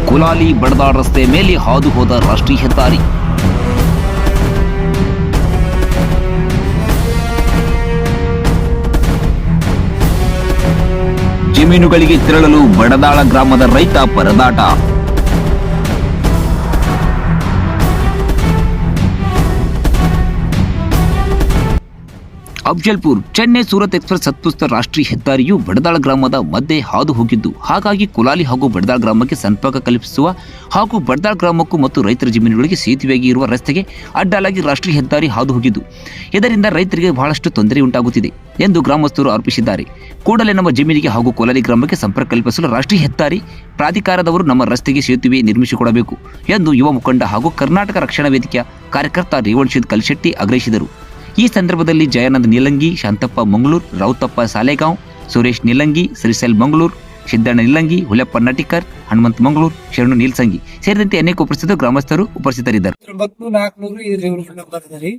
ಕುಲಾಲಿ ಬಡದಾಳ್ ರಸ್ತೆ ಮೇಲೆ ಹಾದು ಹೋದ ರಾಷ್ಟ್ರೀಯ ಹೆದ್ದಾರಿ. ಜಮೀನುಗಳಿಗೆ ತೆರಳಲು ಬಡದಾಳ ಗ್ರಾಮದ ರೈತ ಪರದಾಟ. ಅಫ್ಜಲ್ಪುರ್ ಚೆನ್ನೈ ಸೂರತ್ ಎಕ್ಸ್ಪ್ರೆಸ್ ಹತ್ತುಸ್ತ ರಾಷ್ಟ್ರೀಯ ಹೆದ್ದಾರಿಯು ಬಡದಾಳ ಗ್ರಾಮದ ಮಧ್ಯೆ ಹಾದು ಹೋಗಿದ್ದು, ಹಾಗಾಗಿ ಕುಲಾಲಿ ಹಾಗೂ ಬಡದಾಳ ಗ್ರಾಮಕ್ಕೆ ಸಂಪರ್ಕ ಕಲ್ಪಿಸುವ ಹಾಗೂ ಬಡದಾಳ ಗ್ರಾಮಕ್ಕೂ ಮತ್ತು ರೈತರ ಜಮೀನುಗಳಿಗೆ ಸೇತುವೆಯಾಗಿ ಇರುವ ರಸ್ತೆಗೆ ಅಡ್ಡಲಾಗಿ ರಾಷ್ಟ್ರೀಯ ಹೆದ್ದಾರಿ ಹಾದು ಹೋಗಿದ್ದು, ಇದರಿಂದ ರೈತರಿಗೆ ಬಹಳಷ್ಟು ತೊಂದರೆ ಉಂಟಾಗುತ್ತಿದೆ ಎಂದು ಗ್ರಾಮಸ್ಥರು ಆರೋಪಿಸಿದ್ದಾರೆ. ಕೂಡಲೇ ನಮ್ಮ ಜಮೀನಿಗೆ ಹಾಗೂ ಕುಲಾಲಿ ಗ್ರಾಮಕ್ಕೆ ಸಂಪರ್ಕ ಕಲ್ಪಿಸಲು ರಾಷ್ಟ್ರೀಯ ಹೆದ್ದಾರಿ ಪ್ರಾಧಿಕಾರದವರು ನಮ್ಮ ರಸ್ತೆಗೆ ಸೇತುವೆ ನಿರ್ಮಿಸಿಕೊಡಬೇಕು ಎಂದು ಯುವ ಮುಖಂಡ ಹಾಗೂ ಕರ್ನಾಟಕ ರಕ್ಷಣಾ ವೇದಿಕೆಯ ಕಾರ್ಯಕರ್ತ ರೇವಣಸಿದ್ ಕಲ್ಶೆಟ್ಟಿ ಆಗ್ರಹಿಸಿದರು. ಈ ಸಂದರ್ಭದಲ್ಲಿ ಜಯಾನಂದ್ ನಿಲಂಗಿ, ಶಾಂತಪ್ಪ ಮಂಗಳೂರು, ರಾವುತಪ್ಪ ಸಾಲೇಗಾಂವ್, ಸುರೇಶ್ ನಿಲಂಗಿ, ಶ್ರೀಸೈಲ್ ಮಂಗಳೂರು, ಸಿದ್ದಣ್ಣ ನಿಲಂಗಿ, ಹುಲಪ್ಪ ನಟಿಕರ್, ಹನುಮಂತ್ ಮಂಗಳೂರು, ಶರಣು ನೀಲ್ಸಂಗಿ ಸೇರಿದಂತೆ ಅನೇಕ ಉಪಸ್ಥಿತ ಗ್ರಾಮಸ್ಥರು ಉಪಸ್ಥಿತರಿದ್ದರು. 9400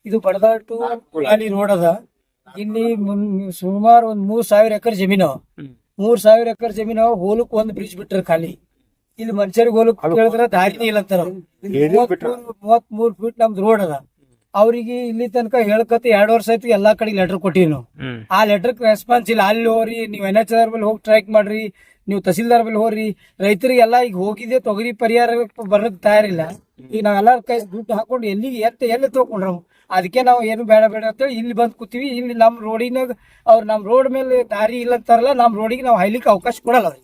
ಇದು ಬಡದಾಳ್ ಟು ಕುಲಾಲಿ ರೋಡ್ ಅದ. ಇಲ್ಲಿ ಸುಮಾರು ಒಂದ್ 3000 ಎಕರೆ ಜಮೀನು. 3000 ಎಕರೆ ಜಮೀನು ಹೋಲಕ್ ಒಂದ್ ಬ್ರಿಡ್ಜ್ ಬಿಟ್ರ ಖಾಲಿ. ಇಲ್ಲಿ ಮನುಷ್ಯರಿಗೆ ಹೋಲಕ್ ಕೇಳಿದ್ರ ದಾರಿನೇ ಇಲ್ಲ ಅಂತಾರ. 33 ಫೀಟ್ ನಮ್ದು ರೋಡ್ ಅದ. ಅವ್ರಿಗೆ ಇಲ್ಲಿ ತನಕ ಹೇಳ್ಕತಿ 2 ವರ್ಷ ಆಯ್ತು, ಎಲ್ಲಾ ಕಡೆ ಲೆಟರ್ ಕೊಟ್ಟಿವಿ ನಾವು. ಆ ಲೆಟರ್ ರೆಸ್ಪಾನ್ಸ್ ಇಲ್ಲ. ಅಲ್ಲಿ ಹೋಗ್ರಿ, ನೀವು NHR ಮೇಲೆ ಹೋಗಿ ಟ್ರ್ಯಾಕ್ ಮಾಡ್ರಿ, ನೀವು ತಹಸೀಲ್ದಾರ್ ಮೇಲೆ ಹೋಗ್ರಿ. ರೈತರಿಗೆಲ್ಲ ಈಗ ಹೋಗಿದೆ, ತೊಗರಿ ಪರಿಹಾರ ಬರಕ್ ತಯಾರಿಲ್ಲ. ಈಗ ನಾವೆಲ್ಲ ಕೈ ದುಡ್ಡು ಹಾಕೊಂಡು ಎಲ್ಲಿ ತಗೊಂಡ್ರ. ಅದಕ್ಕೆ ನಾವು ಏನು ಬೇಡ ಅಂತೇಳಿ ಇಲ್ಲಿ ಬಂದ್ ಕೂತೀವಿ. ಇಲ್ಲಿ ನಮ್ ರೋಡಿನಾಗ ಅವ್ರು ನಮ್ ರೋಡ್ ಮೇಲೆ ದಾರಿ ಇಲ್ಲ ಅಂತಾರಲ್ಲ, ನಮ್ ರೋಡಿಗೆ ನಾವು ಹೈಲಿಕ್ಕೆ ಅವಕಾಶ ಕೊಡಲ್ಲ.